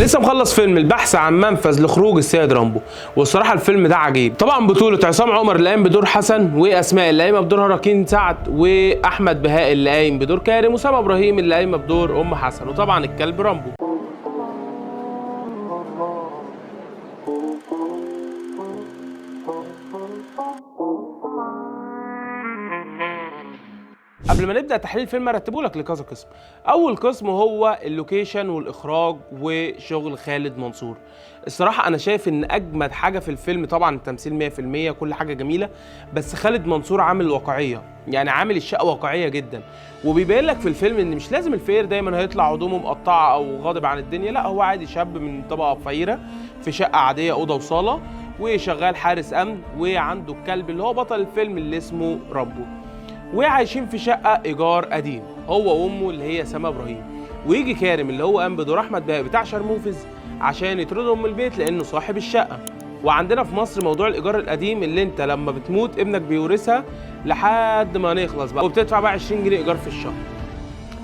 لسه مخلص فيلم البحث عن منفذ لخروج السيد رامبو، والصراحه الفيلم ده عجيب. طبعا بطوله عصام عمر اللي قايم بدور حسن، واسماء اللي قايمه بدورها راكين سعد، واحمد بهاء اللي قايم بدور كارم، وسما ابراهيم اللي قايمه بدور ام حسن، وطبعا الكلب رامبو. قبل ما نبدا تحليل الفيلم ارتبه لك لكذا قسم. اول قسم هو اللوكيشن والاخراج وشغل خالد منصور. الصراحه انا شايف ان اجمد حاجه في الفيلم طبعا التمثيل 100%، كل حاجه جميله، بس خالد منصور عامل واقعيه، يعني عامل الشقه واقعيه جدا، وبيبين لك في الفيلم ان مش لازم الفقير دايما هيطلع هدومه مقطعه او غاضب عن الدنيا، لا هو عادي شاب من طبقه فقيره في شقه عاديه اوضه وصاله، وشغال حارس امن، وعنده الكلب اللي هو بطل الفيلم اللي اسمه رامبو، وعايشين في شقه ايجار قديم هو وامه اللي هي سما ابراهيم. ويجي كارم اللي هو قام بدور احمد بهاء بتاع شرموفز عشان يطردهم من البيت لانه صاحب الشقه. وعندنا في مصر موضوع الايجار القديم اللي انت لما بتموت ابنك بيورثها لحد ما نخلص بقى، وبتدفع بقى 20 جنيه ايجار في الشهر.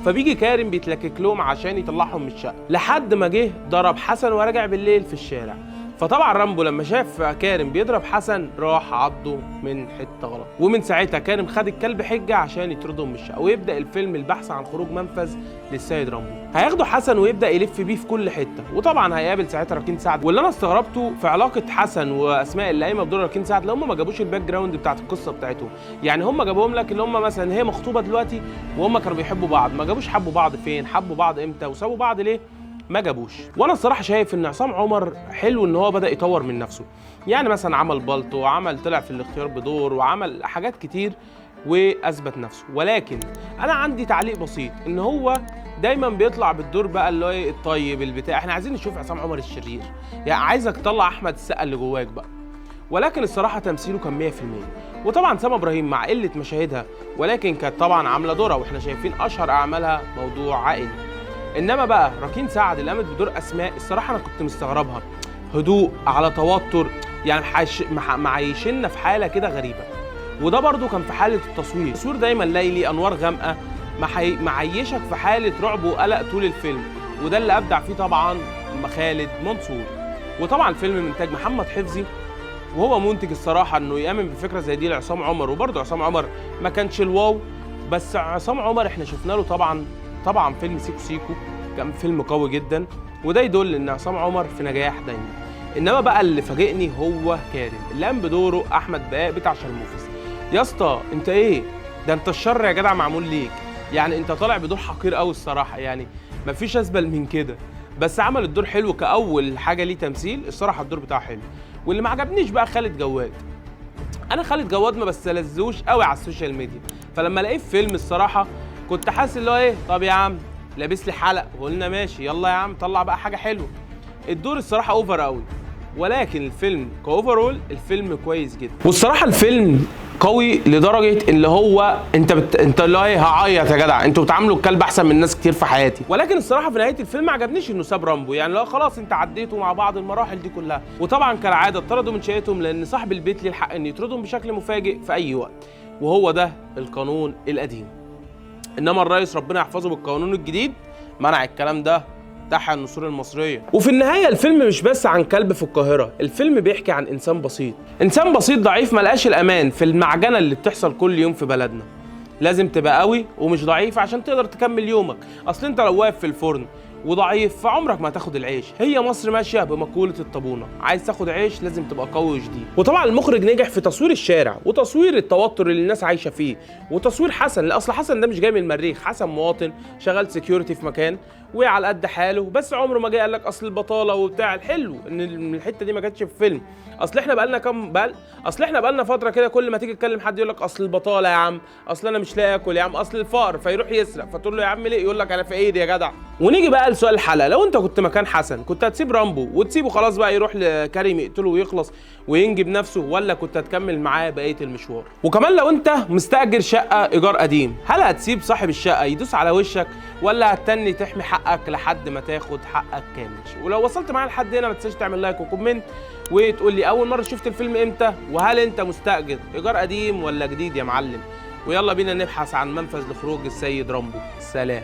فبيجي كارم بيتلكك لهم عشان يطلعهم من الشقه، لحد ما جه ضرب حسن ورجع بالليل في الشارع. فطبعا رامبو لما شاف كارم بيضرب حسن راح عضه من حته غلط، ومن ساعتها كارم خد الكلب حجه عشان يطردهم من الشقه. ويبدا الفيلم البحث عن خروج منفذ للسيد رامبو. هياخدوا حسن ويبدا يلف بيه في كل حته، وطبعا هيقابل ساعتها راكين سعد. واللي انا استغربته في علاقه حسن واسماء اللي قايمه بدور راكين سعد، اللي هم ما جابوش الباك جراوند بتاعت القصه بتاعتهم. يعني هم جابوهم لك اللي هم مثلا هي مخطوبه دلوقتي وهم كانوا بيحبوا بعض، ما جابوش حبوا بعض فين، حبوا بعض امتى، وسابوا بعض ليه، ما جابوش. وانا الصراحه شايف ان عصام عمر حلو ان هو بدا يطور من نفسه، يعني مثلا عمل بالطو، وعمل طلع في الاختيار بدور، وعمل حاجات كتير واثبت نفسه. ولكن انا عندي تعليق بسيط، ان هو دايما بيطلع بالدور بقى اللي هو الطيب البتاع. احنا عايزين نشوف عصام عمر الشرير، يعني عايزك تطلع احمد السقا اللي جواك بقى. ولكن الصراحه تمثيله كان 100%. وطبعا سما ابراهيم مع قله مشاهدها، ولكن كانت طبعا عامله دورها، واحنا شايفين اشهر اعمالها موضوع عائلي. انما بقى راكين سعد اللي قامت بدور اسماء، الصراحه انا كنت مستغربها، هدوء على توتر، يعني معيشنا في حاله كده غريبه. وده برضو كان في حاله التصوير دايما ليلي، انوار غامقه، معيشك في حاله رعب وقلق طول الفيلم، وده اللي ابدع فيه طبعا خالد منصور. وطبعا الفيلم من انتاج محمد حفظي، وهو منتج الصراحه انه يامن بفكره زي دي لعصام عمر. وبرضو عصام عمر ما كانش الواو، بس عصام عمر احنا شفنا له طبعا فيلم سيكو سيكو كان فيلم قوي جدا، وده يدل ان عصام عمر في نجاح دايما. انما بقى اللي فاجئني هو كارم اللي قام بدوره احمد بهاء بتاع شرموفز. يا اسطى انت ايه ده، انت الشر يا جدع معمول ليك، يعني انت طالع بدور حقير قوي الصراحه، يعني مفيش اسبل من كده. بس عمل الدور حلو كاول حاجه ليه تمثيل، الصراحه الدور بتاعه حلو. واللي ما عجبنيش بقى خالد جواد. انا خالد جواد ما بستلذوش قوي على السوشيال ميديا، فلما الاقيه في فيلم الصراحه كنت حاسس اللي هو ايه، طب يا عم لابس لي حلق، وقلنا ماشي يلا يا عم طلع بقى حاجه حلوه. الدور الصراحه اوفر قوي، ولكن الفيلم كاوفرول الفيلم كويس جدا. والصراحه الفيلم قوي لدرجه اللي هو انت اللي هو ايه، هعيط يا جدع، انتوا بتعاملوا الكلب احسن من ناس كتير في حياتي. ولكن الصراحه في نهايه الفيلم ما عجبنيش انه ساب رامبو، يعني لو خلاص انت عديتوا مع بعض المراحل دي كلها. وطبعا كالعاده اتطردوا من شقتهم، لان صاحب البيت ليه الحق ان يطردهم بشكل مفاجئ في اي وقت، وهو ده القانون القديم. انما الرئيس ربنا يحفظه بالقانون الجديد منع الكلام ده تحت النسور المصريه. وفي النهايه الفيلم مش بس عن كلب في القاهره، الفيلم بيحكي عن انسان بسيط ضعيف ملقاش الامان في المعجنه اللي بتحصل كل يوم في بلدنا. لازم تبقى قوي ومش ضعيف عشان تقدر تكمل يومك، اصل انت لو واقف في الفرن وضعيف فعمرك ما هتاخد العيش. هي مصر ماشيه بمقوله الطابونه، عايز تاخد عيش لازم تبقى قوي وشديد. وطبعا المخرج نجح في تصوير الشارع، وتصوير التوتر اللي الناس عايشه فيه، وتصوير حسن، اصل حسن ده مش جاي من المريخ، حسن مواطن شغال سكيورتي في مكان وعلى قد حاله، بس عمره ما جه قال لك اصل البطاله وبتاع. الحلو ان الحته دي ما كانتش في فيلم. اصل احنا بقالنا فتره كده كل ما تيجي تكلم حد يقول لك اصل البطاله يا عم، اصل انا مش لاقي اكل يا عم، اصل الفقر، فيروح يسرق، فتقول له يا عم ليه، يقول لك انا فقير يا جدع. ونيجي بقى لسؤال الحلقه، لو انت كنت مكان حسن كنت هتسيب رامبو وتسيبه خلاص بقى يروح لكريم يقتله ويخلص وينجي بنفسه، ولا كنت هتكمل معاه بقيه المشوار؟ وكمان لو انت مستاجر شقه ايجار قديم، هل هتسيب صاحب الشقه يدوس على وشك، ولا هتتني تحمي حقك لحد ما تاخد حقك كامل؟ ولو وصلت معايا لحد هنا ما تنساش تعمل لايك وكومنت، وتقول لي اول مره شفت الفيلم امتى، وهل انت مستاجر ايجار قديم ولا جديد يا معلم. ويلا بينا نبحث عن منفذ لخروج السيد رامبو. سلام.